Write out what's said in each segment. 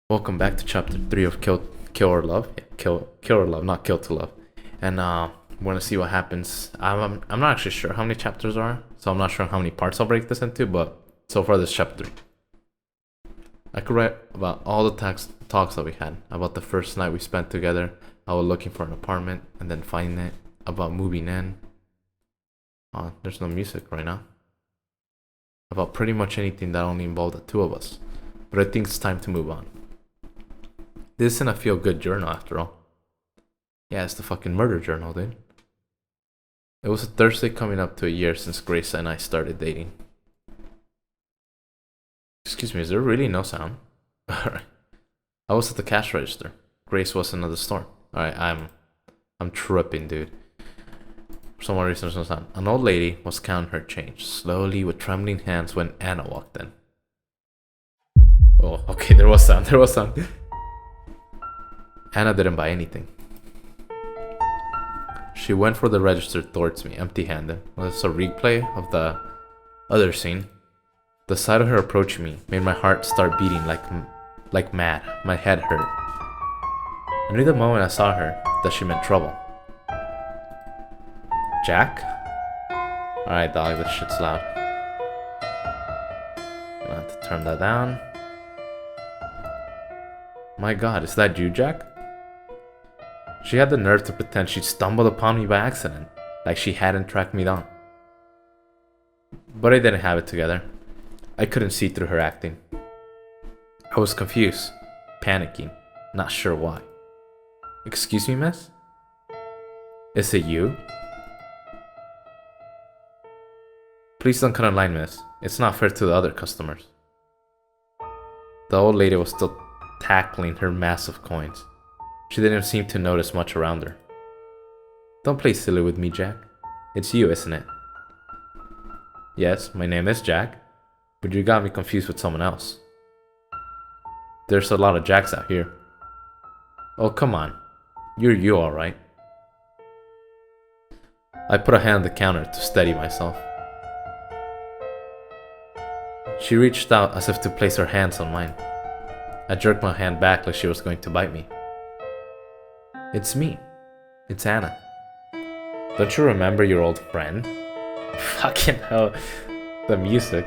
Welcome back to chapter 3 of Kill or Love. Yeah, Kill or Love, not Kill to Love. And we're gonna see what happens. I'm not actually sure how many chapters are, so I'm not sure how many parts I'll break this into, but so far this is chapter 3. I could write about all the talks that we had, about the first night we spent together, about looking for an apartment and then finding it, about moving in. There's no music right now. About pretty much anything that only involved the two of us. But I think it's time to move on. This isn't a feel-good journal after all. Yeah, it's the fucking murder journal, dude. It was a Thursday coming up to a year since Grace and I started dating. Excuse me, is there really no sound? Alright. I was at the cash register. Grace wasn't at the store. Alright, I'm tripping, dude. For some reason there's no sound. An old lady was counting her change, slowly with trembling hands when Anna walked in. Oh, okay, there was sound. Anna didn't buy anything. She went for the register towards me, empty-handed. Well, it's a replay of the other scene. The sight of her approaching me made my heart start beating like mad. My head hurt. I knew the moment I saw her that she meant trouble. Jack? Alright, dog, this shit's loud. I'm gonna have to turn that down. My god, is that you, Jack? She had the nerve to pretend she'd stumbled upon me by accident, like she hadn't tracked me down. But I didn't have it together. I couldn't see through her acting. I was confused, panicking, not sure why. Excuse me, miss? Is it you? Please don't cut in line, miss. It's not fair to the other customers. The old lady was still tackling her mass of coins. She didn't seem to notice much around her. Don't play silly with me, Jack. It's you, isn't it? Yes, my name is Jack, but you got me confused with someone else. There's a lot of Jacks out here. Oh, come on. You're you, alright. I put a hand on the counter to steady myself. She reached out as if to place her hands on mine. I jerked my hand back like she was going to bite me. It's me. It's Anna. Don't you remember your old friend? Fucking hell. The music.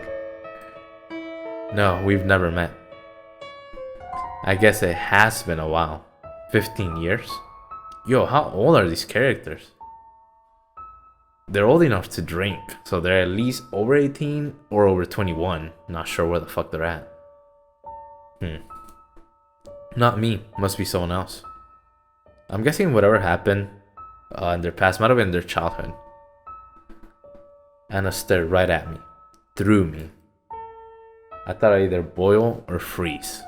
No, we've never met. I guess it has been a while. 15 years? Yo, how old are these characters? They're old enough to drink, so they're at least over 18 or over 21. Not sure where the fuck they're at. Not me. Must be someone else. I'm guessing whatever happened in their past might have been their childhood. Anna stared right at me. Through me. I thought I'd either boil or freeze.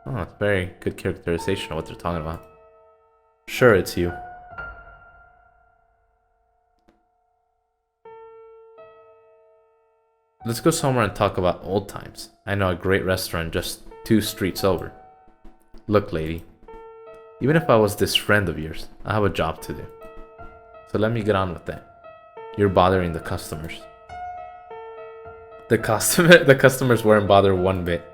Oh, that's very good characterization of what they're talking about. Sure, it's you. Let's go somewhere and talk about old times. I know a great restaurant just 2 streets over. Look, lady. Even if I was this friend of yours, I have a job to do. So let me get on with that. You're bothering the customers. The customers weren't bothered one bit.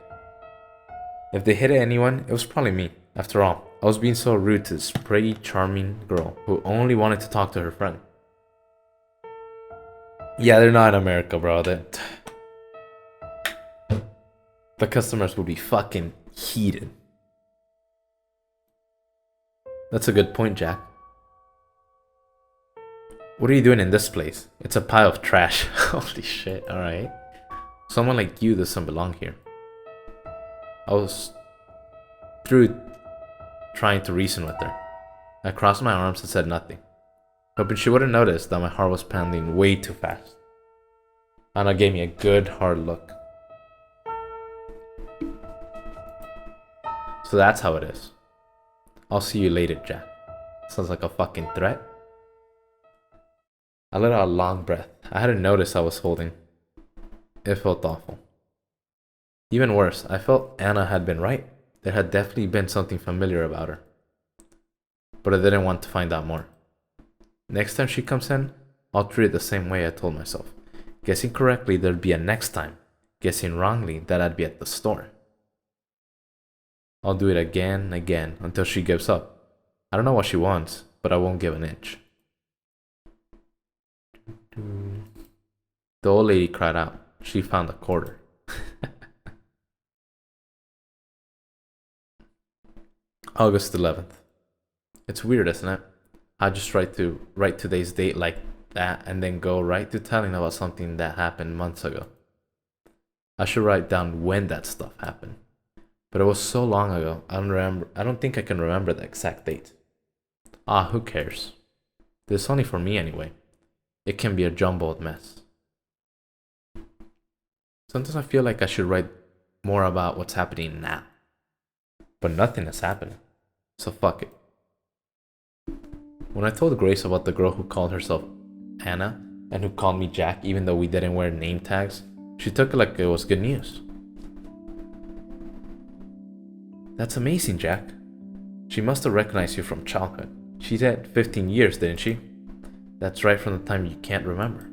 If they hit anyone, it was probably me. After all, I was being so rude to this pretty, charming girl who only wanted to talk to her friend. Yeah, they're not in America, bro. The customers would be fucking heated. That's a good point, Jack. What are you doing in this place? It's a pile of trash. Holy shit, alright. Someone like you doesn't belong here. I was through trying to reason with her. I crossed my arms and said nothing, hoping she wouldn't notice that my heart was pounding way too fast. Anna gave me a good hard look. So that's how it is. I'll see you later, Jack. Sounds like a fucking threat. I let out a long breath. I hadn't noticed I was holding. It felt awful. Even worse, I felt Anna had been right. There had definitely been something familiar about her. But I didn't want to find out more. Next time she comes in, I'll treat it the same way, I told myself. Guessing correctly, there'd be a next time. Guessing wrongly, that I'd be at the store. I'll do it again and again until she gives up. I don't know what she wants, but I won't give an inch. The old lady cried out. She found a quarter. August 11th. It's weird, isn't it? I just write today's date like that and then go right to telling about something that happened months ago. I should write down when that stuff happened. But it was so long ago, I don't think I can remember the exact date. Who cares? This is only for me anyway. It can be a jumbled mess. Sometimes I feel like I should write more about what's happening now. But nothing is happening. So fuck it. When I told Grace about the girl who called herself Anna and who called me Jack even though we didn't wear name tags, she took it like it was good news. That's amazing, Jack. She must have recognized you from childhood. She said 15 years, didn't she? That's right from the time you can't remember.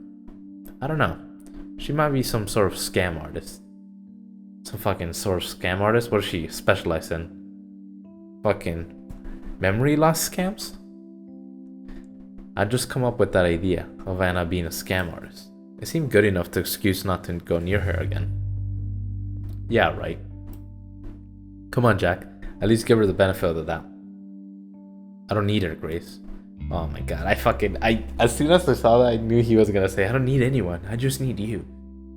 I don't know. She might be some sort of scam artist. Some fucking sort of scam artist? What does she specialize in? Fucking memory loss scams? I just come up with that idea of Anna being a scam artist. It seemed good enough to excuse not to go near her again. Yeah, right. Come on, Jack. At least give her the benefit of the doubt. I don't need her, Grace. Oh my god, as soon as I saw that, I knew he was gonna say, I don't need anyone, I just need you.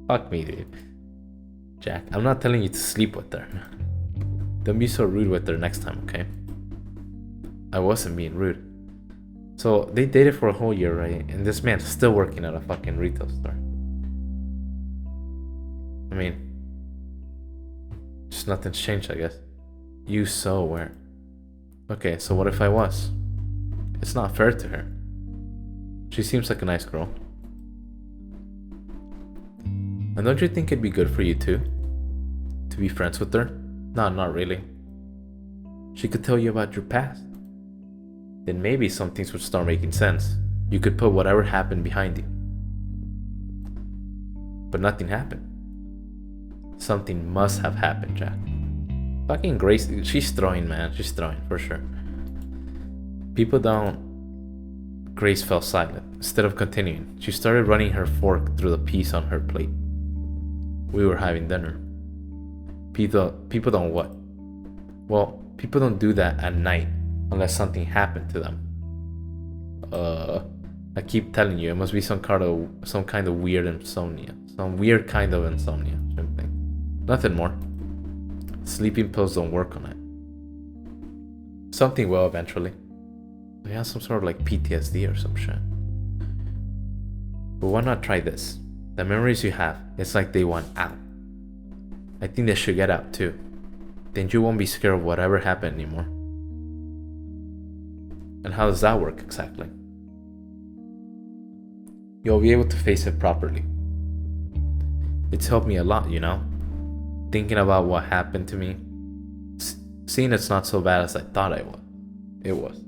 Fuck me, dude. Jack, I'm not telling you to sleep with her. Don't be so rude with her next time, okay? I wasn't being rude. So, they dated for a whole year, right? And this man's still working at a fucking retail store. I mean, just nothing's changed, I guess. You so aware. Okay, so what if I was? It's not fair to her. She seems like a nice girl. And don't you think it'd be good for you too? To be friends with her? No, not really. She could tell you about your past. Then maybe some things would start making sense. You could put whatever happened behind you. But nothing happened. Something must have happened, Jack. Fucking Grace, she's throwing, man. She's throwing, for sure. People don't... Grace fell silent. Instead of continuing, she started running her fork through the piece on her plate. We were having dinner. People don't what? Well, people don't do that at night unless something happened to them. I keep telling you, it must be some kind of weird insomnia. Some weird kind of insomnia. Nothing more. Sleeping pills don't work on it. Something will eventually. We have some sort of like PTSD or some shit. But why not try this? The memories you have, it's like they want out. I think they should get out too. Then you won't be scared of whatever happened anymore. And how does that work exactly? You'll be able to face it properly. It's helped me a lot, you know? Thinking about what happened to me, seeing it's not so bad as I thought it was.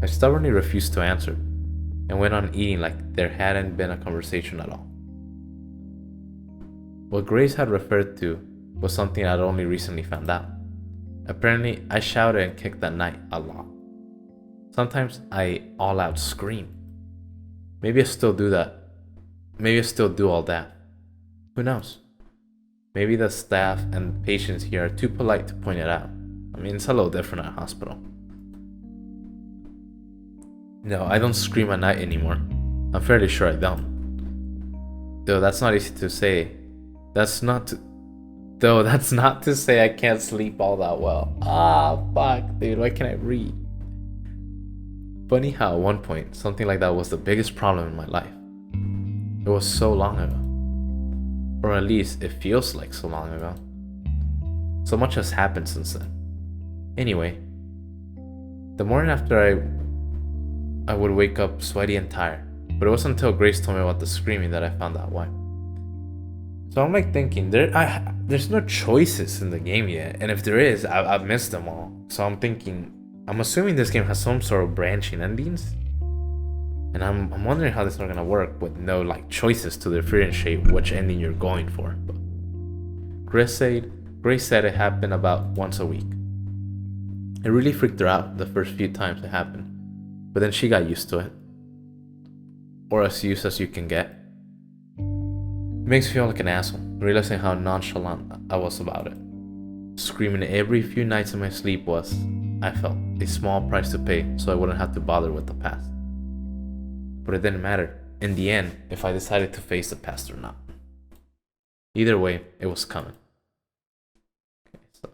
I stubbornly refused to answer and went on eating like there hadn't been a conversation at all. What Grace had referred to was something I'd only recently found out. Apparently, I shouted and kicked that night a lot. Sometimes I all out scream. Maybe I still do that. Maybe I still do all that. Who knows? Maybe the staff and patients here are too polite to point it out. I mean, it's a little different at a hospital. No, I don't scream at night anymore. I'm fairly sure I don't. Though that's not easy to say. That's not to say I can't sleep all that well. Fuck, dude, why can't I read? Funny how at one point, something like that was the biggest problem in my life. It was so long ago. Or at least, it feels like so long ago. So much has happened since then. Anyway, the morning after I would wake up sweaty and tired. But it wasn't until Grace told me about the screaming that I found out why. So I'm like thinking, there's no choices in the game yet. And if there is, I've missed them all. So I'm assuming this game has some sort of branching endings. And I'm wondering how this is gonna work with no like choices to differentiate which ending you're going for. But Grace said it happened about once a week. It really freaked her out the first few times it happened, but then she got used to it. Or as used as you can get. It makes me feel like an asshole, realizing how nonchalant I was about it. Screaming every few nights in my sleep was, I felt, a small price to pay so I wouldn't have to bother with the past. But it didn't matter, in the end, if I decided to face the past or not. Either way, it was coming. Okay, so.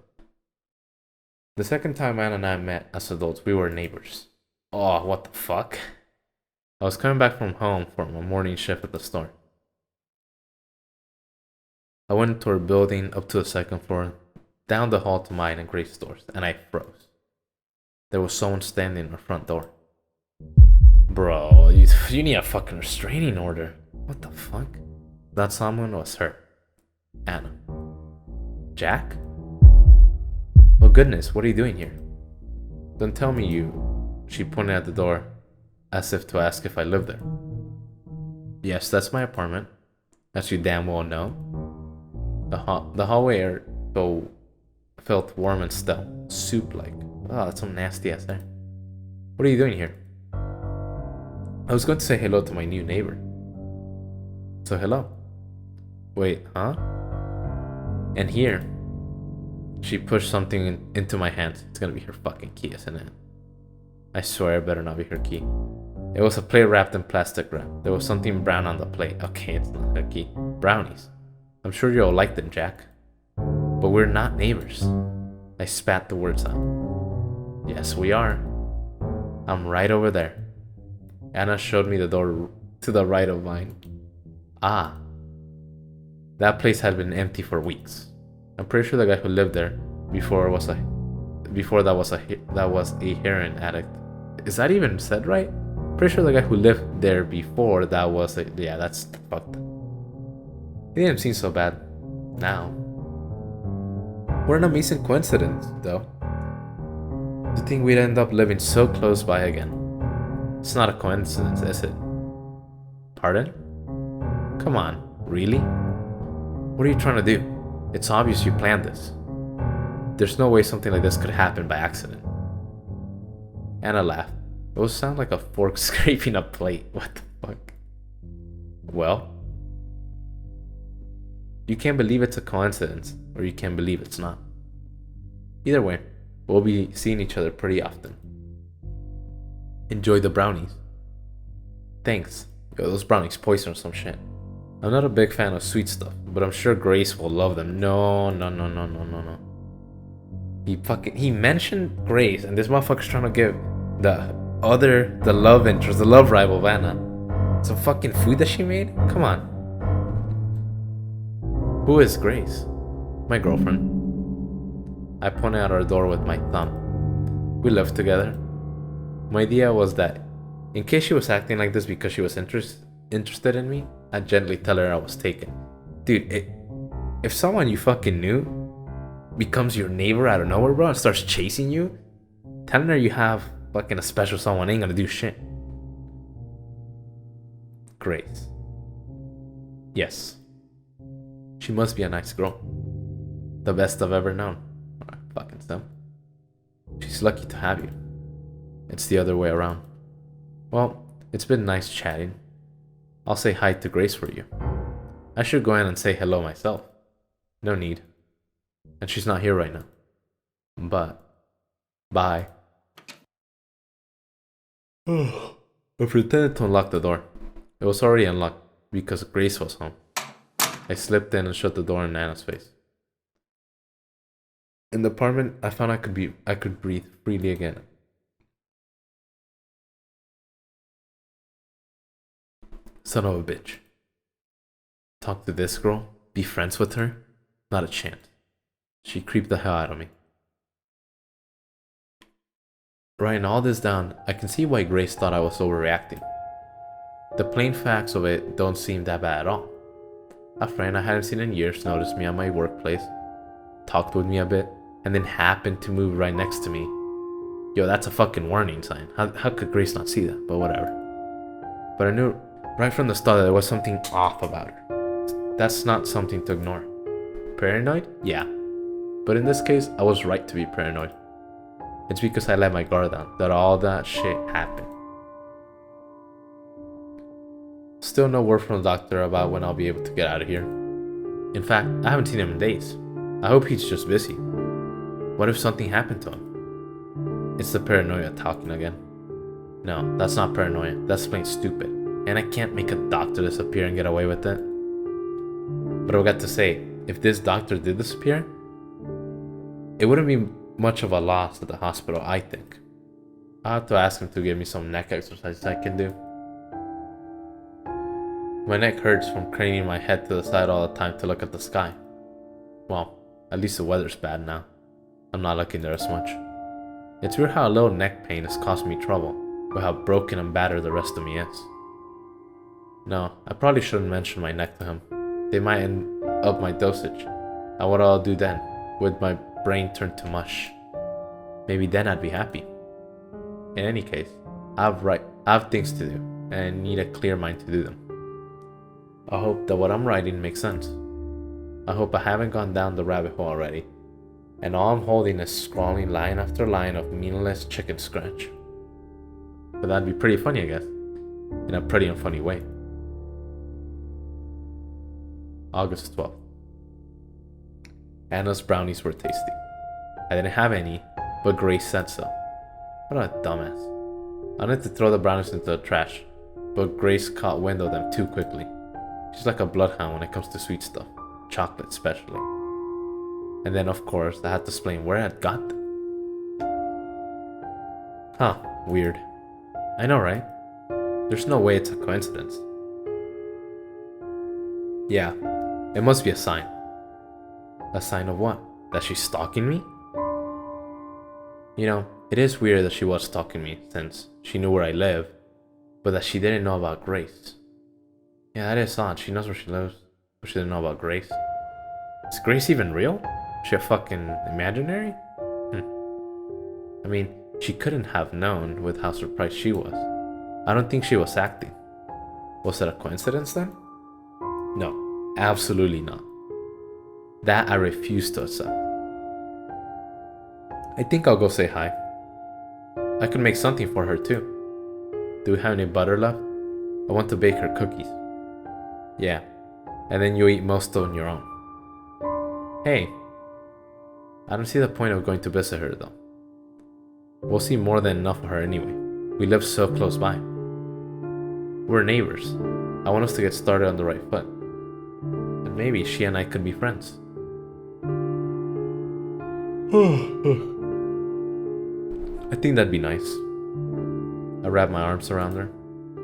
The second time Anna and I met as adults, we were neighbors. Oh, what the fuck? I was coming back from home from a morning shift at the store. I went into her building up to the second floor, down the hall to mine and Grace's doors, and I froze. There was someone standing in our front door. Bro, you need a fucking restraining order. What the fuck? That someone was her. Anna. Jack? Oh goodness, what are you doing here? Don't tell me you... She pointed at the door, as if to ask if I lived there. Yes, that's my apartment, as you damn well know. The hallway air felt warm and still, soup-like. Oh, that's some nasty ass air. What are you doing here? I was going to say hello to my new neighbor. So hello. Wait, huh? And here, she pushed something into my hands. It's gonna be her fucking key, isn't it? I swear it better not be her key. It was a plate wrapped in plastic wrap. There was something brown on the plate. Okay, it's not her key. Brownies. I'm sure you'll like them, Jack. But we're not neighbors. I spat the words out. Yes, we are. I'm right over there. Anna showed me the door to the right of mine. Ah. That place had been empty for weeks. I'm pretty sure the guy who lived there before that was a heroin addict. Is that even said right? Pretty sure the guy who lived there before that was a... Yeah, that's fucked. It didn't seem so bad now. What an amazing coincidence, though. To think we'd end up living so close by again. It's not a coincidence, is it? Pardon? Come on, really? What are you trying to do? It's obvious you planned this. There's no way something like this could happen by accident. Anna laughed. It would sound like a fork scraping a plate. What the fuck? Well, you can't believe it's a coincidence, or you can't believe it's not. Either way, we'll be seeing each other pretty often. Enjoy the brownies. Thanks. Yo, those brownies poison or some shit. I'm not a big fan of sweet stuff, but I'm sure Grace will love them. No. He mentioned Grace, and this motherfucker's trying to give the love interest, the love rival of Anna, some fucking food that she made? Come on. Who is Grace? My girlfriend. I pointed at our door with my thumb. We lived together. My idea was that, in case she was acting like this because she was interested in me, I'd gently tell her I was taken. Dude, if someone you fucking knew becomes your neighbor out of nowhere, bro, and starts chasing you, telling her you have fucking a special someone ain't gonna do shit. Grace. Yes. She must be a nice girl. The best I've ever known. Fucking stuff. She's lucky to have you. It's the other way around. Well, it's been nice chatting. I'll say hi to Grace for you. I should go in and say hello myself. No need. And she's not here right now. But, bye. I pretended to unlock the door. It was already unlocked because Grace was home. I slipped in and shut the door in Anna's face. In the apartment, I found I could breathe freely again. Son of a bitch. Talk to this girl? Be friends with her? Not a chance. She creeped the hell out of me. Writing all this down, I can see why Grace thought I was overreacting. The plain facts of it don't seem that bad at all. A friend I hadn't seen in years noticed me at my workplace, talked with me a bit, and then happened to move right next to me. Yo, that's a fucking warning sign. How could Grace not see that? But whatever. But I knew right from the start that there was something off about her. That's not something to ignore. Paranoid? Yeah. But in this case, I was right to be paranoid. It's because I let my guard down that all that shit happened. Still no word from the doctor about when I'll be able to get out of here. In fact, I haven't seen him in days. I hope he's just busy. What if something happened to him? It's the paranoia talking again. No, that's not paranoia. That's plain stupid. And I can't make a doctor disappear and get away with it. But I've got to say, if this doctor did disappear, it wouldn't be much of a loss at the hospital, I think. I'll have to ask him to give me some neck exercises I can do. My neck hurts from craning my head to the side all the time to look at the sky. Well, at least the weather's bad now. I'm not looking there as much. It's weird how a little neck pain has caused me trouble, but how broken and battered the rest of me is. No, I probably shouldn't mention my neck to him. They might end up my dosage. And what I'll do then, with my brain turned to mush. Maybe then I'd be happy. In any case, I have things to do, and I need a clear mind to do them. I hope that what I'm writing makes sense. I hope I haven't gone down the rabbit hole already, and all I'm holding is scrawling line after line of meaningless chicken scratch. But that'd be pretty funny, I guess. In a pretty unfunny way. August 12th. Anna's brownies were tasty. I didn't have any, but Grace said so. What a dumbass. I wanted to throw the brownies into the trash, but Grace caught wind of them too quickly. She's like a bloodhound when it comes to sweet stuff, chocolate especially. And then of course I had to explain where I had got them. Huh, weird. I know, right? There's no way it's a coincidence. Yeah, it must be a sign. A sign of what? That she's stalking me? You know, it is weird that she was stalking me since she knew where I live, but that she didn't know about Grace. Yeah, that is odd. She knows where she lives, but she didn't know about Grace. Is Grace even real? Is she a fucking imaginary? I mean, she couldn't have known with how surprised she was. I don't think she was acting. Was it a coincidence then? No, absolutely not. That I refuse to accept. I think I'll go say hi. I could make something for her too. Do we have any butter left? I want to bake her cookies. Yeah, and then you eat most on your own. Hey, I don't see the point of going to visit her though. We'll see more than enough of her anyway. We live so close by. We're neighbors. I want us to get started on the right foot. And maybe she and I could be friends. I think that'd be nice. I wrap my arms around her.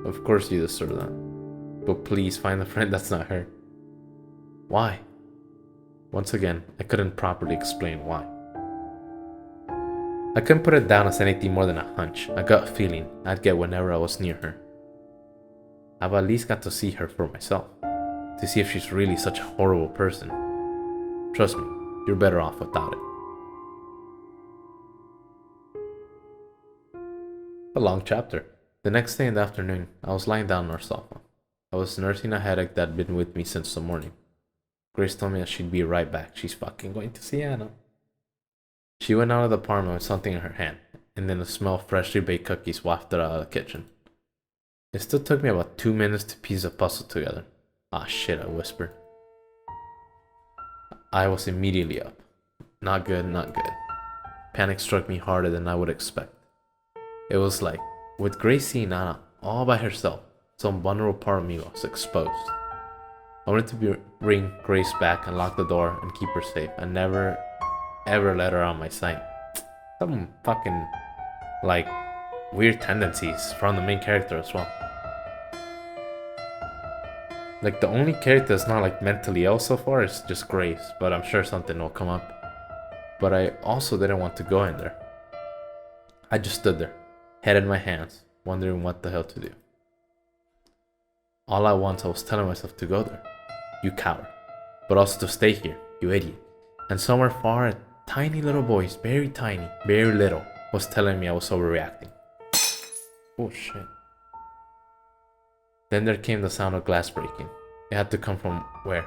Of course you deserve that. But please find a friend that's not her. Why? Once again, I couldn't properly explain why. I couldn't put it down as anything more than a hunch, a gut feeling I'd get whenever I was near her. I've at least got to see her for myself, to see if she's really such a horrible person. Trust me, you're better off without it. A long chapter. The next day in the afternoon, I was lying down on our sofa. I was nursing a headache that had been with me since the morning. Grace told me that she'd be right back. She's fucking going to see Anna. She went out of the apartment with something in her hand, and then the smell of freshly baked cookies wafted out of the kitchen. It still took me about 2 minutes to piece the puzzle together. Ah shit, I whispered. I was immediately up. Not good, not good. Panic struck me harder than I would expect. It was like, with Grace seeing Anna all by herself, some vulnerable part of me was exposed. I wanted to bring Grace back and lock the door and keep her safe and never ever let her out of my sight. Some fucking, like, weird tendencies from the main character as well. Like, the only character that's not, like, mentally ill so far is just Grace, but I'm sure something will come up. But I also didn't want to go in there. I just stood there, head in my hands, wondering what the hell to do. All at once I was telling myself to go there, you coward, but also to stay here, you idiot. And somewhere far, a tiny little voice, very tiny, very little, was telling me I was overreacting. Oh shit. Then there came the sound of glass breaking. It had to come from where?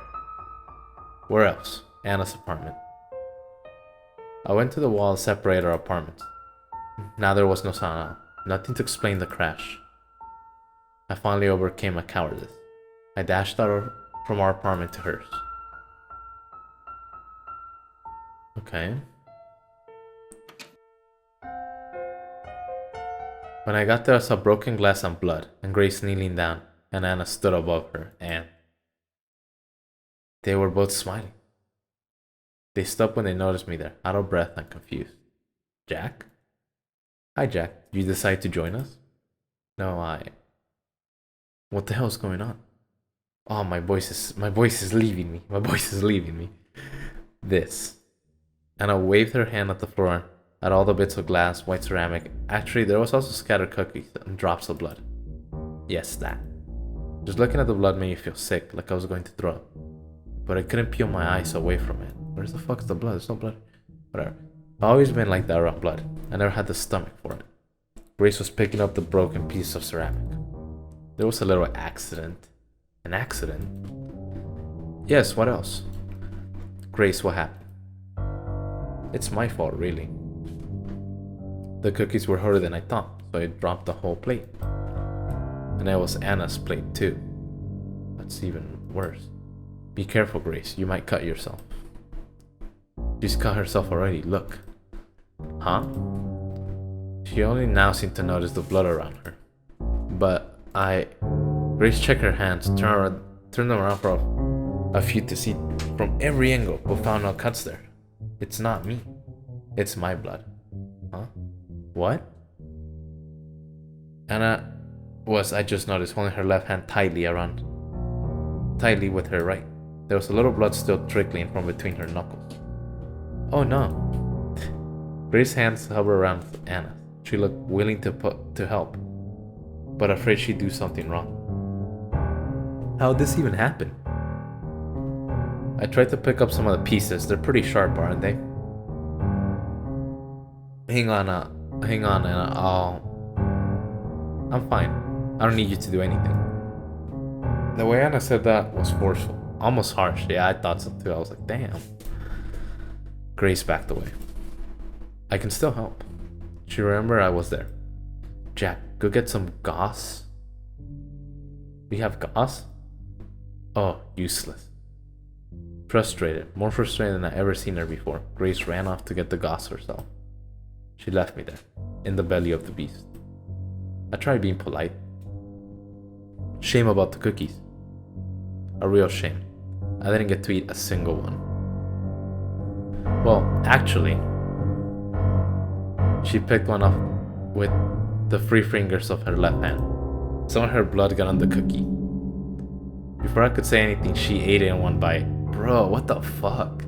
Where else? Anna's apartment. I went to the wall that separated our apartments. Now there was no sound, nothing to explain the crash. I finally overcame my cowardice. I dashed out from our apartment to hers. Okay. When I got there, I saw broken glass and blood, and Grace kneeling down, and Anna stood above her, and they were both smiling. They stopped when they noticed me there, out of breath and confused. Jack? Hi, Jack. You decide to join us? No, What the hell is going on? Oh, my voice is leaving me. My voice is leaving me. This. Anna waved her hand at the floor, at all the bits of glass, white ceramic. Actually, there was also scattered cookies and drops of blood. Yes, that. Just looking at the blood made me feel sick, like I was going to throw up. But I couldn't peel my eyes away from it. Where's the fuck's the blood? There's no blood. Whatever. I've always been like that around blood. I never had the stomach for it. Grace was picking up the broken piece of ceramic. There was a little accident. An accident? Yes, what else? Grace, what happened? It's my fault, really. The cookies were harder than I thought, so I dropped the whole plate. And it was Anna's plate, too. That's even worse. Be careful, Grace. You might cut yourself. She's cut herself already, look. Huh? She only now seemed to notice the blood around her. But Grace checked her hands, turned them around for a few to see from every angle, but found no cuts there. It's not me. It's my blood. Huh? What? Anna was, I just noticed, holding her left hand tightly with her right. There was a little blood still trickling from between her knuckles. Oh no. Grace's hands hovered around Anna. She looked willing to help, but afraid she'd do something wrong. How'd this even happen? I tried to pick up some of the pieces. They're pretty sharp, aren't they? Hang on, Anna. I'm fine. I don't need you to do anything. The way Anna said that was forceful, almost harsh. Yeah, I thought so too. I was like, damn. Grace backed away. I can still help. She remembered I was there. Jack, go get some gauze. We have gauze? Oh, useless. Frustrated, more frustrated than I ever seen her before, Grace ran off to get the gauze herself. She left me there, in the belly of the beast. I tried being polite. Shame about the cookies. A real shame. I didn't get to eat a single one. Well, actually, she picked one off with the free fingers of her left hand. Some of her blood got on the cookie. Before I could say anything, she ate it in one bite. Bro, what the fuck?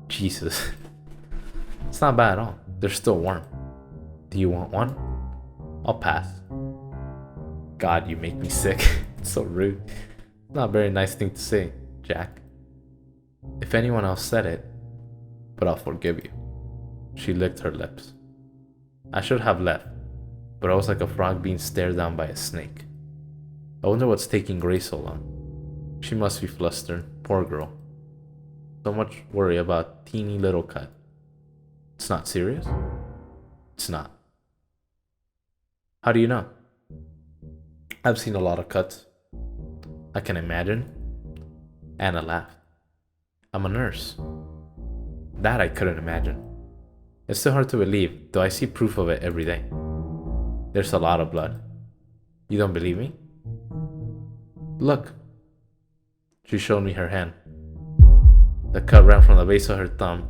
Jesus. It's not bad at all. They're still warm. Do you want one? I'll pass. God, you make me sick. It's so rude. Not a very nice thing to say, Jack. If anyone else said it, but I'll forgive you. She licked her lips. I should have left, but I was like a frog being stared down by a snake. I wonder what's taking Grace so long. She must be flustered, poor girl. So much worry about a teeny little cut. It's not serious? It's not. How do you know? I've seen a lot of cuts. I can imagine. Anna laughed. I'm a nurse. That I couldn't imagine. It's still hard to believe, though I see proof of it every day. There's a lot of blood. You don't believe me? Look. She showed me her hand. The cut ran from the base of her thumb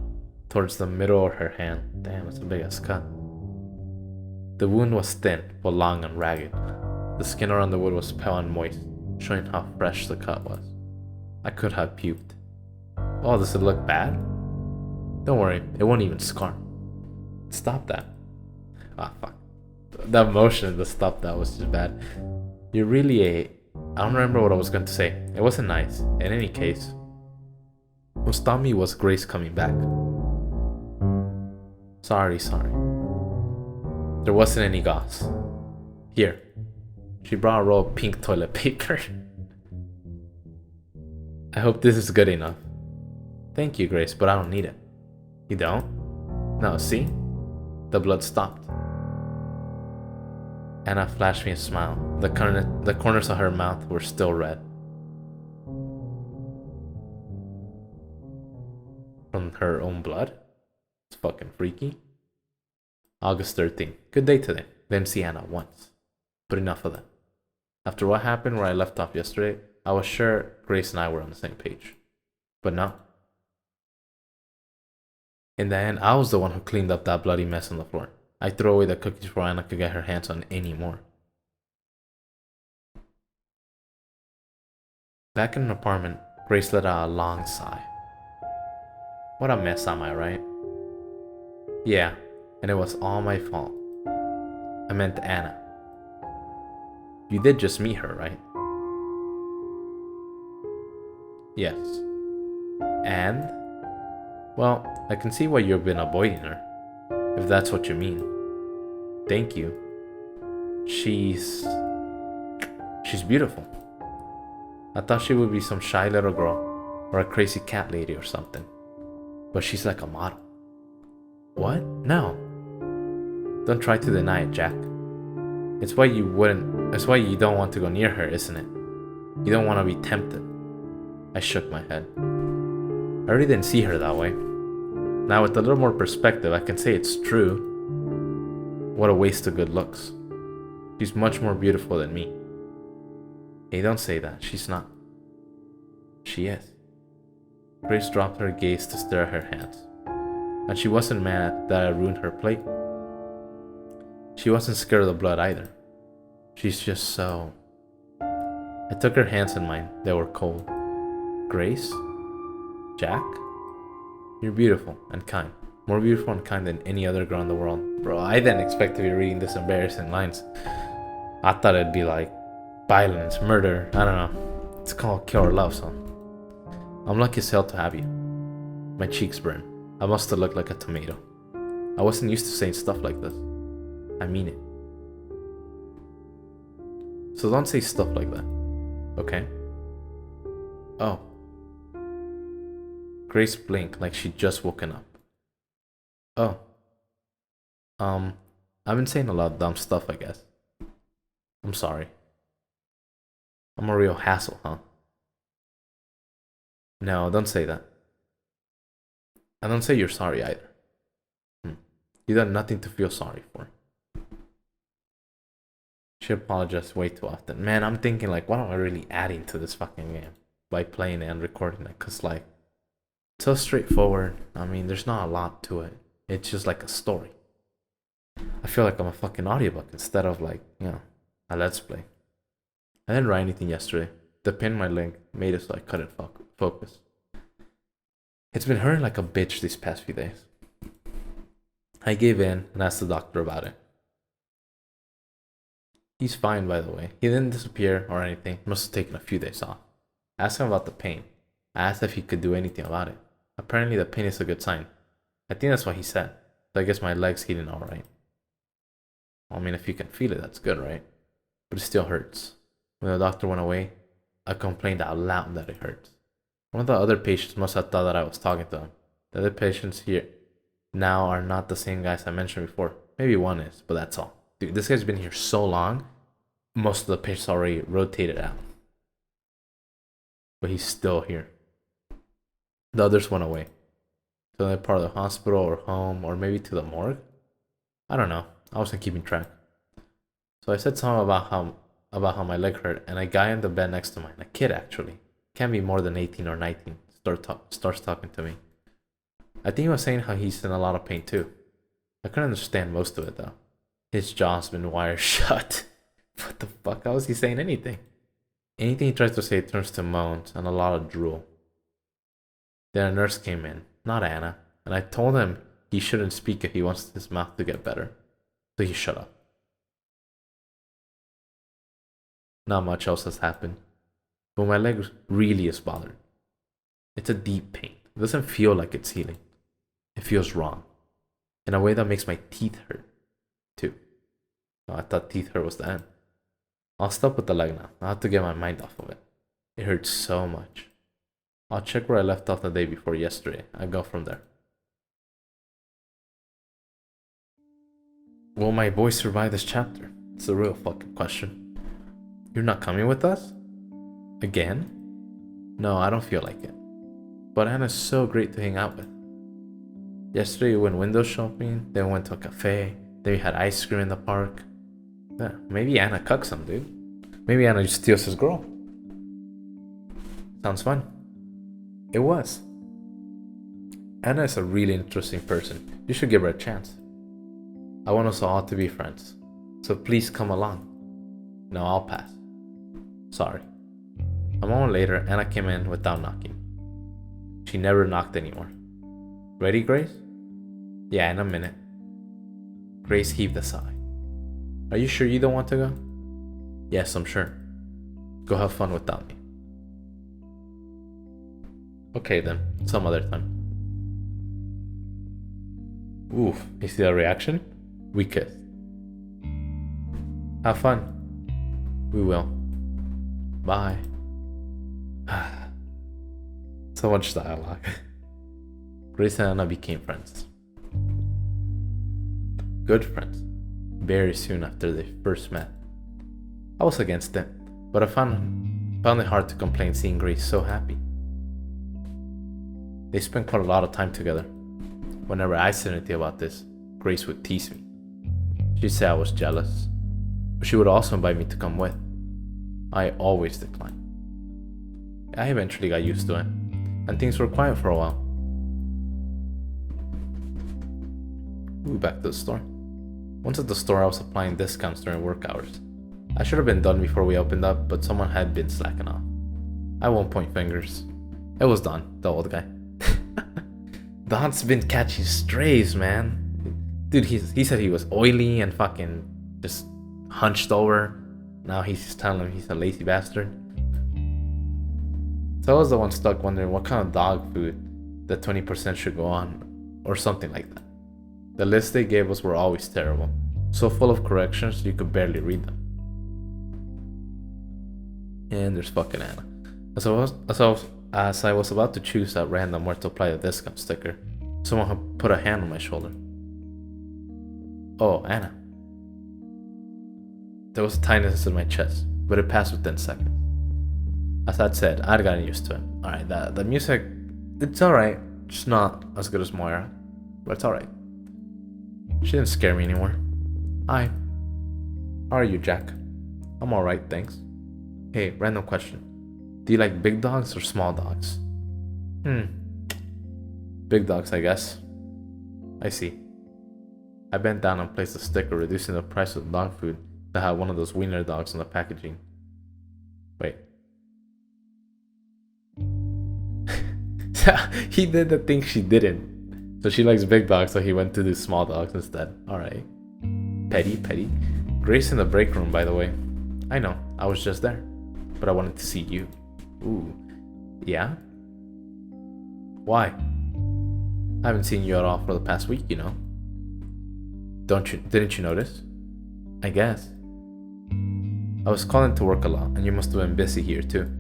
towards the middle of her hand. Damn, it's a big ass cut. The wound was thin, but long and ragged. The skin around the wound was pale and moist, showing how fresh the cut was. I could have puked. Oh, does it look bad? Don't worry, it won't even scar. Stop that. Ah, fuck. That motion to stop that was just bad. You're really I don't remember what I was going to say. It wasn't nice. In any case, what stopped me was Grace coming back. Sorry. There wasn't any gauze. Here. She brought a roll of pink toilet paper. I hope this is good enough. Thank you, Grace, but I don't need it. You don't? No, see? The blood stopped. Anna flashed me a smile. The corners of her mouth were still red. From her own blood? It's fucking freaky. August 13th. Good day today. Didn't see Anna once. But enough of that. After what happened where I left off yesterday, I was sure Grace and I were on the same page. But no. In the end, I was the one who cleaned up that bloody mess on the floor. I threw away the cookies before Anna could get her hands on any more. Back in an apartment, Grace let out a long sigh. What a mess, am I right? Yeah, and it was all my fault. I meant Anna. You did just meet her, right? Yes. And? Well, I can see why you've been avoiding her, if that's what you mean. Thank you. She's beautiful. I thought she would be some shy little girl, or a crazy cat lady or something. But she's like a model. What? No. Don't try to deny it, Jack. It's why you don't want to go near her, isn't it? You don't want to be tempted. I shook my head. I really didn't see her that way. Now with a little more perspective, I can say it's true. What a waste of good looks. She's much more beautiful than me. Hey, don't say that. She's not. She is. Grace dropped her gaze to stare at her hands. And she wasn't mad that I ruined her plate. She wasn't scared of the blood either. She's just so... I took her hands in mine. They were cold. Grace? Jack? You're beautiful and kind. More beautiful and kind than any other girl in the world. Bro, I didn't expect to be reading this embarrassing lines. I thought it'd be like violence, murder, I don't know. It's called Kill or Love, so. I'm lucky as hell to have you. My cheeks burn. I must have looked like a tomato. I wasn't used to saying stuff like this. I mean it. So don't say stuff like that, okay? Oh. Grace blinked like she'd just woken up. Oh. I've been saying a lot of dumb stuff, I guess. I'm sorry. I'm a real hassle, huh? No, don't say that. And don't say you're sorry either. You done nothing to feel sorry for. She apologized way too often. Man, I'm thinking like, what am I really adding to this fucking game by playing it and recording it? Cause like, it's so straightforward. I mean, there's not a lot to it. It's just like a story. I feel like I'm a fucking audiobook instead of like, you know, a let's play. I didn't write anything yesterday. The pin in my leg made it so I couldn't focus. It's been hurting like a bitch these past few days. I gave in and asked the doctor about it. He's fine, by the way. He didn't disappear or anything. Must have taken a few days off. I asked him about the pain. I asked if he could do anything about it. Apparently the pain is a good sign. I think that's what he said. So I guess my leg's healing alright. I mean, if you can feel it, that's good, right? But it still hurts. When the doctor went away, I complained out loud that it hurts. One of the other patients must have thought that I was talking to him. The other patients here now are not the same guys I mentioned before. Maybe one is, but that's all. Dude, this guy's been here so long, most of the patients already rotated out. But he's still here. The others went away. To another part of the hospital or home, or maybe to the morgue. I don't know. I wasn't keeping track. So I said something about how my leg hurt, and a guy in the bed next to mine, a kid actually, can't be more than 18 or 19, starts talking to me. I think he was saying how he's in a lot of pain too. I couldn't understand most of it though. His jaw's been wired shut. What the fuck? How is he saying anything? Anything he tries to say turns to moans and a lot of drool. Then a nurse came in, not Anna, and I told him he shouldn't speak if he wants his mouth to get better. So he shut up. Not much else has happened, but my leg really is bothered. It's a deep pain. It doesn't feel like it's healing. It feels wrong, in a way that makes my teeth hurt, too. No, I thought teeth hurt was the end. I'll stop with the leg now. I have to get my mind off of it. It hurts so much. I'll check where I left off the day before yesterday. I'll go from there. Will my boy survive this chapter? It's a real fucking question. You're not coming with us? Again? No, I don't feel like it. But Anna's so great to hang out with. Yesterday we went window shopping, then we went to a cafe, then we had ice cream in the park. Yeah, maybe Anna cucks some dude. Maybe Anna just steals his girl. Sounds fun. It was. Anna is a really interesting person. You should give her a chance. I want us all to be friends. So please come along. No, I'll pass. Sorry. A moment later, Anna came in without knocking. She never knocked anymore. Ready, Grace? Yeah, in a minute. Grace heaved a sigh. Are you sure you don't want to go? Yes, I'm sure. Go have fun without me. Okay then, some other time. Oof, you see that reaction? We kissed. Have fun. We will. Bye. So much dialogue. Grace and Anna became friends. Good friends. Very soon after they first met. I was against it, but I found it hard to complain seeing Grace so happy. They spent quite a lot of time together. Whenever I said anything about this, Grace would tease me. She'd say I was jealous, but she would also invite me to come with. I always declined. I eventually got used to it, and things were quiet for a while. Back to the store. Once at the store, I was applying discounts during work hours. I should have been done before we opened up, but someone had been slacking off. I won't point fingers. It was Don, the old guy. Don's been catching strays, man. Dude, he said he was oily and fucking just hunched over. Now he's just telling him he's a lazy bastard. So I was the one stuck wondering what kind of dog food the 20% should go on, or something like that. The lists they gave us were always terrible, so full of corrections you could barely read them. And there's fucking Anna. As I was about to choose at random where to apply the discount sticker, someone had put a hand on my shoulder. Oh, Anna. There was a tightness in my chest, but it passed within seconds. As I'd said, I'd gotten used to it. Alright, the music, it's alright. Just not as good as Moira, but it's alright. She didn't scare me anymore. Hi. How are you, Jack? I'm alright, thanks. Hey, random question. Do you like big dogs or small dogs? Big dogs, I guess. I see. I bent down and placed a sticker reducing the price of dog food that had one of those wiener dogs on the packaging. Wait. He did the thing she didn't. So she likes big dogs, so he went to do small dogs instead. Alright. Petty. Grace in the break room, by the way. I know, I was just there. But I wanted to see you. Ooh. Yeah? Why? I haven't seen you at all for the past week, you know. Didn't you notice? I guess. I was calling to work a lot, and you must have been busy here too.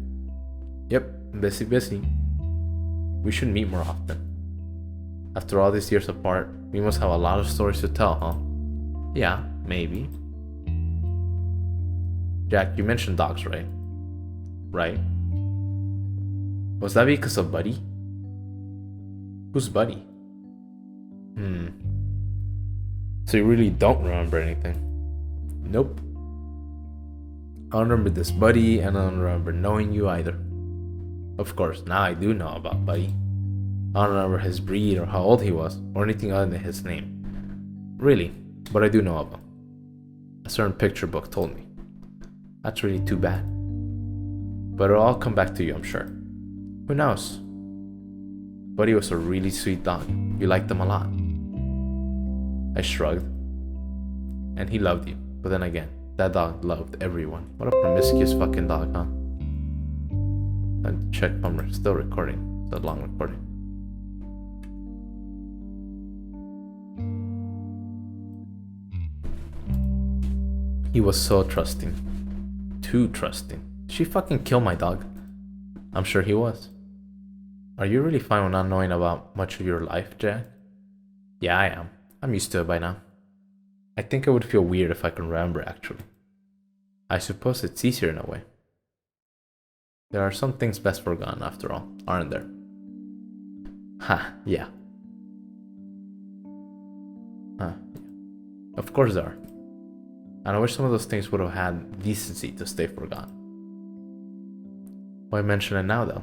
Yep, busy. We should meet more often. After all these years apart, we must have a lot of stories to tell, huh? Yeah, maybe. Jack, you mentioned dogs, right? Right. Was that because of Buddy? Who's Buddy? So you really don't remember anything? Nope. I don't remember this Buddy, and I don't remember knowing you either. Of course, now I do know about Buddy. I don't remember his breed or how old he was, or anything other than his name. Really, but I do know of him. A certain picture book told me. That's really too bad. But it'll all come back to you, I'm sure. Who knows? Buddy was a really sweet dog. You liked him a lot. I shrugged. And he loved you. But then again, that dog loved everyone. What a promiscuous fucking dog, huh? And check if I'm still recording. It's a long recording. He was so trusting. Too trusting. Did she fucking kill my dog? I'm sure he was. Are you really fine with not knowing about much of your life, Jack? Yeah, I am. I'm used to it by now. I think it would feel weird if I can remember actually. I suppose it's easier in a way. There are some things best forgotten after all, aren't there? Ha, yeah. Huh. Of course there are. And I wish some of those things would have had decency to stay forgotten. Why mention it now though?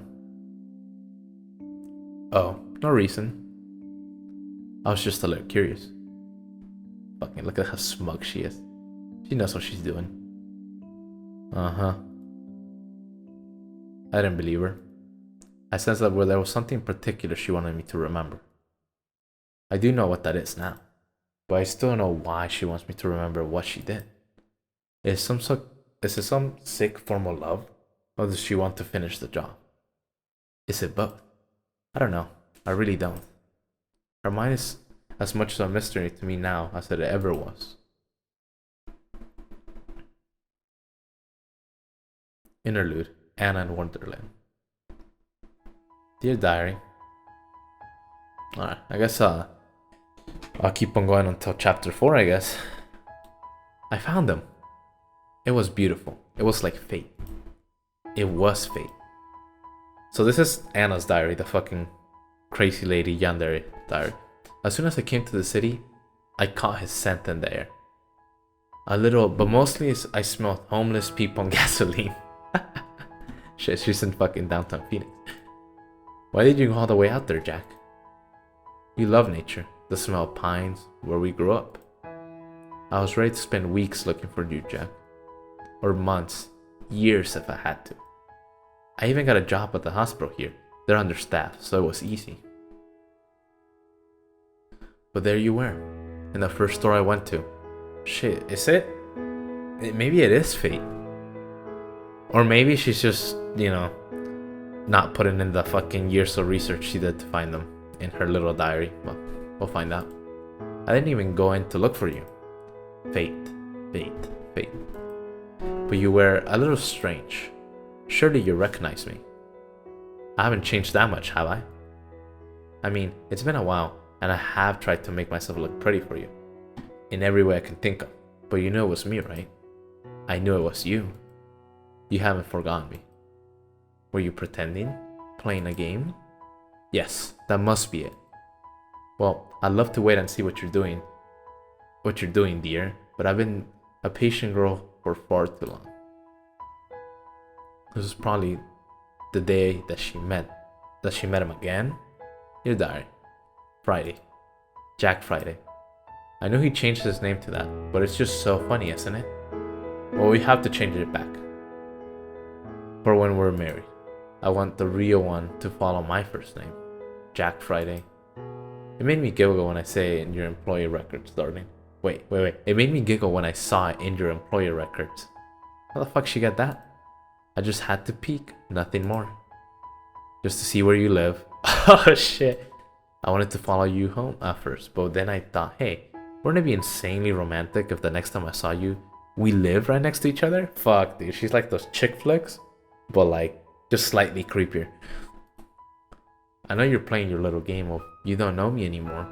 Oh, no reason. I was just a little curious. Fucking look at how smug she is. She knows what she's doing. Uh-huh. I didn't believe her. I sensed that there was something particular she wanted me to remember. I do know what that is now, but I still don't know why she wants me to remember what she did. Is it some sick form of love, or does she want to finish the job? Is it both? I don't know. I really don't. Her mind is as much of a mystery to me now as it ever was. Interlude, Anna in Wonderland. Dear Diary. Alright, I guess I'll keep on going until chapter 4, I guess. I found them. It was beautiful. It was like fate. It was fate. So this is Anna's diary, the fucking crazy lady yandere diary. As soon as I came to the city, I caught his scent in the air. A little, but mostly I smelled homeless people and gasoline. Shit, she's in fucking downtown Phoenix. Why did you go all the way out there, Jack? You love nature, the smell of pines, where we grew up. I was ready to spend weeks looking for you, Jack. Or months, years if I had to. I even got a job at the hospital here. They're understaffed, so it was easy. But there you were, in the first store I went to. Shit, is it? Maybe it is fate. Or maybe she's just, not putting in the fucking years of research she did to find them in her little diary. Well, we'll find out. I didn't even go in to look for you. Fate, fate, fate. But you were a little strange. Surely you recognize me. I haven't changed that much, have I? I mean, it's been a while, and I have tried to make myself look pretty for you. In every way I can think of. But you knew it was me, right? I knew it was you. You haven't forgotten me. Were you pretending? Playing a game? Yes, that must be it. Well, I'd love to wait and see what you're doing. What you're doing, dear. But I've been a patient girl for far too long. This was probably the day that she met him again. Your diary. Friday. Jack Friday. I know he changed his name to that, but it's just so funny, isn't it? Well, we have to change it back. For when we're married. I want the real one to follow my first name. Jack Friday. It made me giggle when I say it in your employer records, darling. Wait. It made me giggle when I saw it in your employer records. How the fuck she got that? I just had to peek, nothing more. Just to see where you live. Oh shit. I wanted to follow you home at first, but then I thought, hey, wouldn't it be insanely romantic if the next time I saw you, we live right next to each other? Fuck, dude. She's like those chick flicks, but like, just slightly creepier. I know you're playing your little game of you don't know me anymore.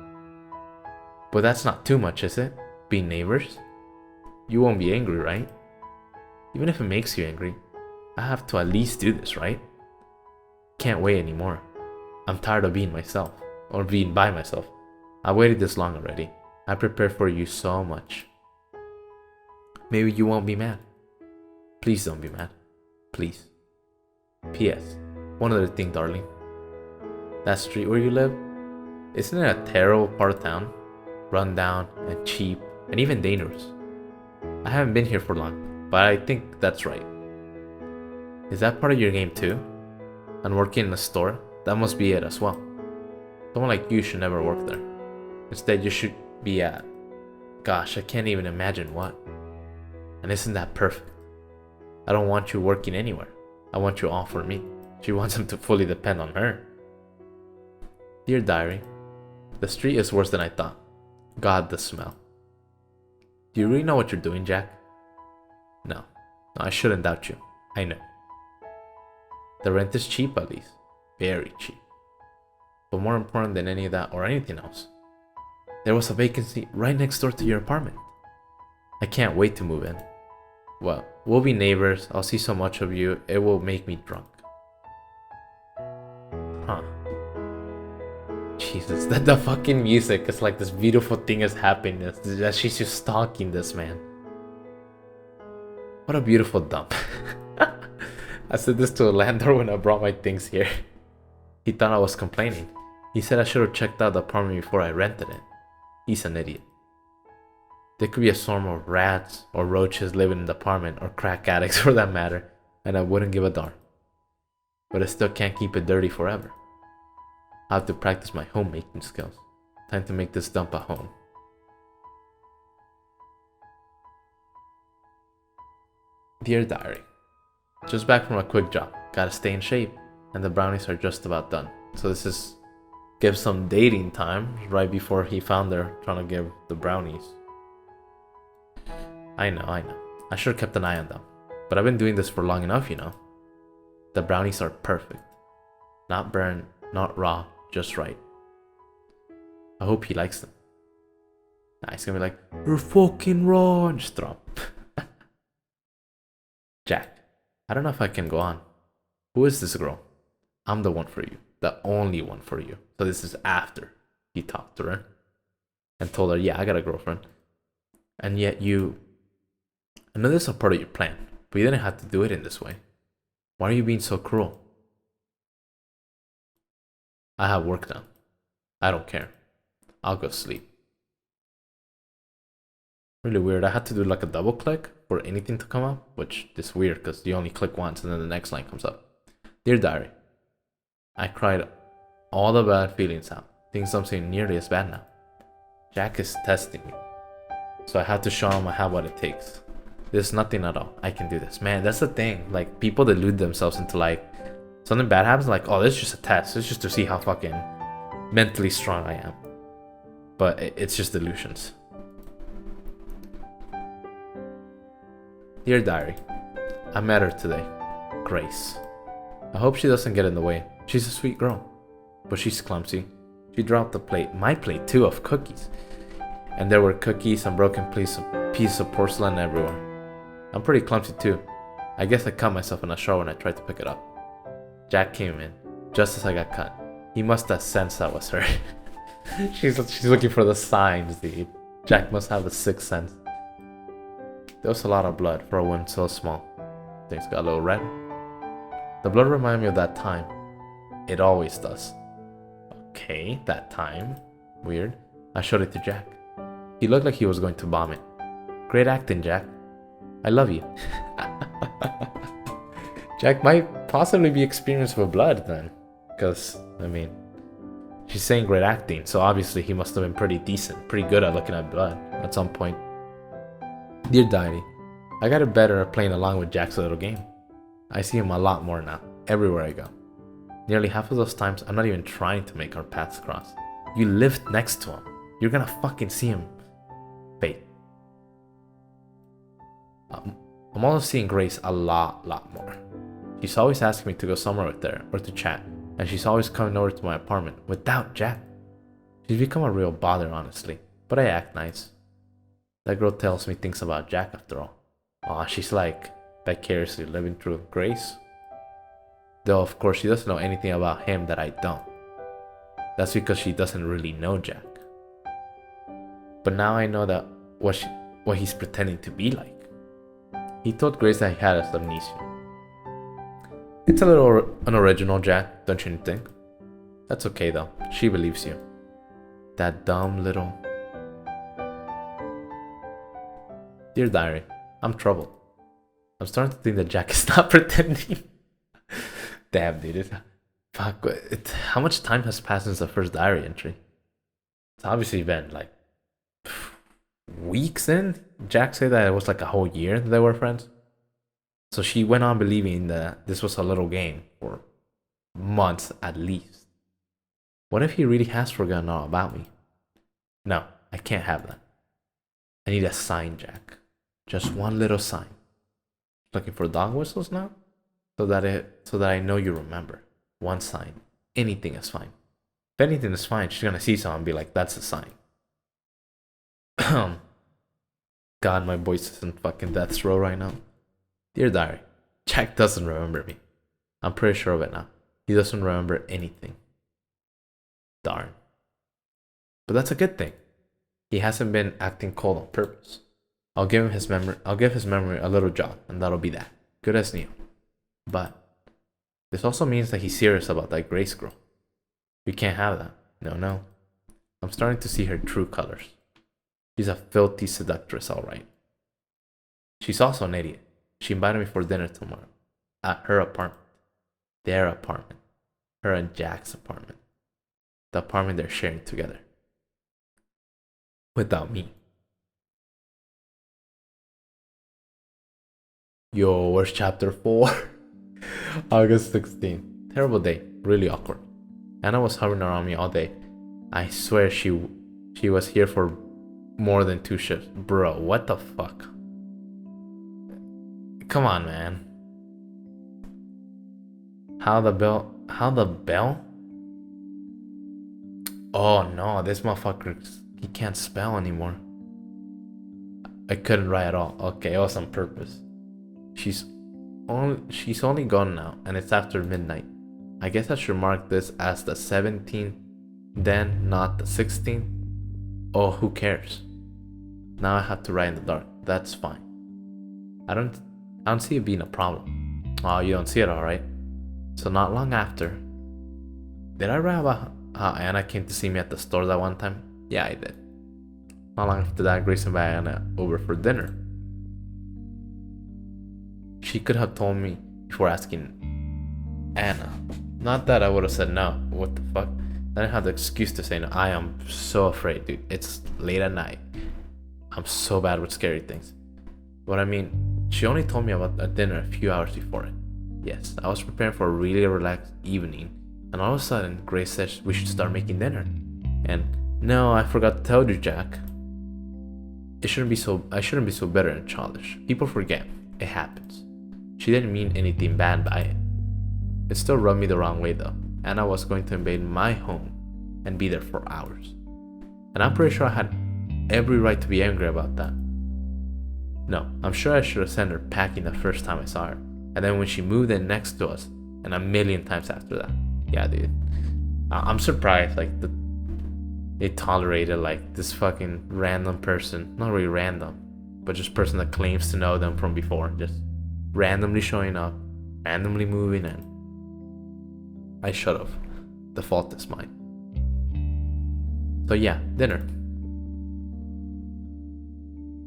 But that's not too much, is it? Being neighbors? You won't be angry, right? Even if it makes you angry, I have to at least do this, right? Can't wait anymore. I'm tired of being myself. Or being by myself. I waited this long already. I prepared for you so much. Maybe you won't be mad. Please don't be mad. Please. P.S. One other thing, darling. That street where you live, isn't it a terrible part of town? Run down and cheap and even dangerous. I haven't been here for long, but I think that's right. Is that part of your game too? And working in a store? That must be it as well. Someone like you should never work there. Instead, you should be at... Gosh, I can't even imagine what. And isn't that perfect? I don't want you working anywhere. I want you all for me. She wants him to fully depend on her. Dear diary, the street is worse than I thought. God, the smell. Do you really know what you're doing, Jack? No, I shouldn't doubt you. I know. The rent is cheap at least. Very cheap. But more important than any of that or anything else, there was a vacancy right next door to your apartment. I can't wait to move in. Well, we'll be neighbors. I'll see so much of you. It will make me drunk. Huh. Jesus, that the fucking music is like this beautiful thing is happening. That she's just stalking this man. What a beautiful dump. I said this to a landlord when I brought my things here. He thought I was complaining. He said I should have checked out the apartment before I rented it. He's an idiot. There could be a swarm of rats or roaches living in the apartment, or crack addicts for that matter, and I wouldn't give a darn. But I still can't keep it dirty forever. I have to practice my homemaking skills. Time to make this dump at home. Dear Diary, just back from a quick jog. Gotta stay in shape, and the brownies are just about done. So this is give some dating time right before he found her trying to give the brownies. I know. I should have kept an eye on them. But I've been doing this for long enough, you know. The brownies are perfect. Not burnt, not raw, just right. I hope he likes them. Nah, he's gonna be like, "You're fucking raw," and just throw 'em. Jack, I don't know if I can go on. Who is this girl? I'm the one for you. The only one for you. So this is after he talked to her and told her, yeah, I got a girlfriend. And yet I know this is a part of your plan, but you didn't have to do it in this way. Why are you being so cruel? I have work now. I don't care. I'll go sleep. Really weird. I had to do like a double click for anything to come up, which is weird because you only click once and then the next line comes up. Dear Diary, I cried all the bad feelings out. Things don't seem nearly as bad now. Jack is testing me, so I have to show him I have what it takes. There's nothing at all. I can do this. Man, that's the thing. Like, people delude themselves into like, something bad happens, like, oh, this is just a test. It's just to see how fucking mentally strong I am. But it's just delusions. Dear Diary, I met her today. Grace. I hope she doesn't get in the way. She's a sweet girl, but she's clumsy. She dropped the plate, my plate too, of cookies. And there were cookies and broken pieces of porcelain everywhere. I'm pretty clumsy too. I guess I cut myself in a shower when I tried to pick it up. Jack came in, just as I got cut. He must have sensed that was her. She's looking for the signs, dude. Jack must have a sixth sense. There was a lot of blood for a wound so small. Things got a little red. The blood reminded me of that time. It always does. Okay, that time. Weird. I showed it to Jack. He looked like he was going to vomit. Great acting, Jack. I love you. Jack might possibly be experienced with blood then. Because, I mean, she's saying great acting, so obviously he must have been pretty decent, pretty good at looking at blood at some point. Dear Diary, I got it better at playing along with Jack's little game. I see him a lot more now, everywhere I go. Nearly half of those times, I'm not even trying to make our paths cross. You live next to him. You're gonna fucking see him. Fate. I'm also seeing Grace a lot more. She's always asking me to go somewhere with her or to chat, and she's always coming over to my apartment without Jack. She's become a real bother, honestly, but I act nice. That girl tells me things about Jack after all. Aw, she's like vicariously living through Grace. Though of course she doesn't know anything about him that I don't. That's because she doesn't really know Jack. But now I know that what he's pretending to be like. He told Grace that he had amnesia. It's a little unoriginal, Jack, don't you think? That's okay though, she believes you. That dumb little... Dear Diary, I'm troubled. I'm starting to think that Jack is not pretending. Damn, dude. Fuck, how much time has passed since the first diary entry? It's obviously been like weeks in. Jack said that it was like a whole year that they were friends. So she went on believing that this was a little game for months at least. What if he really has forgotten all about me? No, I can't have that. I need a sign, Jack. Just one little sign. Looking for dog whistles now? So that I know you remember. One sign. Anything is fine. If anything is fine, she's gonna see something and be like, that's a sign. God, my voice is in fucking death's row right now. Dear Diary, Jack doesn't remember me. I'm pretty sure of it now. He doesn't remember anything. Darn. But that's a good thing. He hasn't been acting cold on purpose. I'll give his memory a little jog, and that'll be that. Good as new. But this also means that he's serious about that Grace girl. We can't have that. No. I'm starting to see her true colors. She's a filthy seductress, alright. She's also an idiot. She invited me for dinner tomorrow. At her apartment. Their apartment. Her and Jack's apartment. The apartment they're sharing together. Without me. Yo, where's chapter 4? August 16th. Terrible day. Really awkward. Anna was hovering around me all day. I swear she was here for more than 2 shifts. Bro, what the fuck? Come on, man. How the bell? Oh no, this motherfucker, he can't spell anymore. I couldn't write at all. Okay, it was on purpose. She's only gone now, and it's after midnight. I guess I should mark this as the 17th, then not the 16th. Oh, who cares? Now I have to write in the dark. That's fine. I don't see it being a problem. Oh, you don't see it, alright. So not long after, did I write about how Anna came to see me at the store that one time? Yeah, I did. Not long after that, Grace invited Anna over for dinner. She could have told me before asking Anna. Not that I would have said no. What the fuck? I didn't have the excuse to say no. I am so afraid, dude. It's late at night. I'm so bad with scary things. But I mean, she only told me about a dinner a few hours before it. Yes, I was preparing for a really relaxed evening, and all of a sudden, Grace said we should start making dinner. And no, I forgot to tell you, Jack. I shouldn't be so bitter and childish. People forget. It happens. She didn't mean anything bad by it. It still rubbed me the wrong way though. Anna was going to invade my home and be there for hours. And I'm pretty sure I had every right to be angry about that. No, I'm sure I should have sent her packing the first time I saw her. And then when she moved in next to us, and a million times after that. Yeah, dude. I'm surprised, like, they tolerated, like, this fucking random person. Not really random, but just person that claims to know them from before. Just randomly showing up, randomly moving in. I should have. The fault is mine. So yeah, dinner.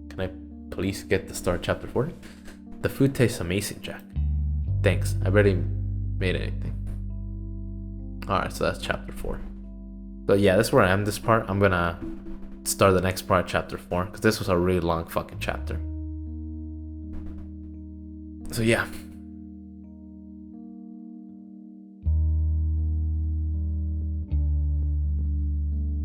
Can I please get to start chapter 4? The food tastes amazing, Jack. Thanks, I barely made anything. Alright, so that's chapter 4. So yeah, that's where I am this part. I'm gonna start the next part, chapter 4, because this was a really long fucking chapter. So yeah.